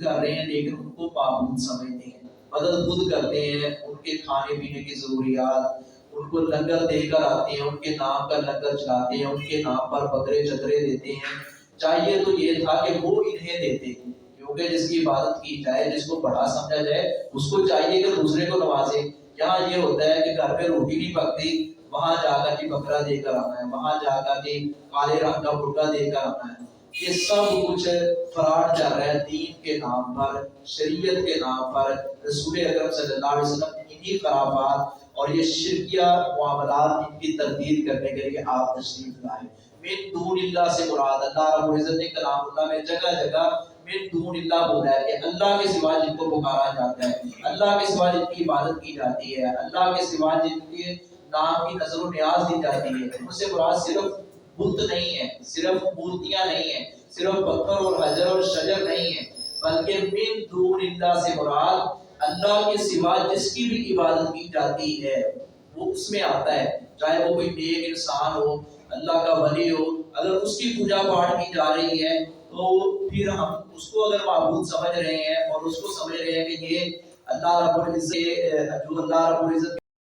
کر رہے ہیں لیکن ان کو معبود سمجھتے ہیں، مدد خود کرتے ہیں، ان کے کھانے پینے کی ضروریات، ان کو لنگر دے کر آتے ہیں، ان کے نام کا لنگر چلاتے ہیں، ان کے نام پر بکرے چکرے دیتے ہیں۔ چاہیے تو یہ تھا کہ وہ انہیں دیتے، کیونکہ جس کی عبادت کی جائے، جس کو بڑا سمجھا جائے، اس کو چاہیے کہ دوسرے کو نوازے۔ یہاں یہ ہوتا ہے کہ گھر میں روٹی نہیں پکتی، وہاں جا کر کے بکرا دے کر آنا ہے، وہاں جا کر کے کالے رنگ کا برقع دے کر آنا ہے۔ یہ سب کچھ فراڈ چل رہا ہے دین کے نام پر، شریعت کے نام پر۔ رسول اکرم صلی اللہ علیہ وسلم انہی خرافات اور یہ شرکیہ معاملات ان کی تردید کرنے کے لیے آپ تشریف لائے۔ من دون اللہ سے مراد، اللہ رب العزت نے کلام اللہ میں جگہ جگہ من دون اللہ بولا ہے کہ اللہ کے سوا جن کو پکارا جاتا ہے، اللہ کے سوا جن کی عبادت کی جاتی ہے، اللہ کے سوا جن کے نام کی نظر و نیاز دی جاتی ہے، ان سے مراد صرف بت نہیں ہے، صرف مورتیاں نہیں ہیں، صرف پتھر اور حجر اور شجر نہیں ہے، بلکہ من دون اللہ سے مراد اللہ کے سوا جس کی بھی عبادت کی جاتی ہے وہ اس میں آتا ہے، چاہے وہ کوئی نیک انسان ہو، اللہ کا ولی ہو، اگر اس کی پوجا پاٹ کی جا رہی ہے تو پھر ہم اس کو اگر معبود سمجھ رہے ہیں اور اس کو سمجھ رہے ہیں کہ یہ اللہ رب العزت جو اللہ رب العزت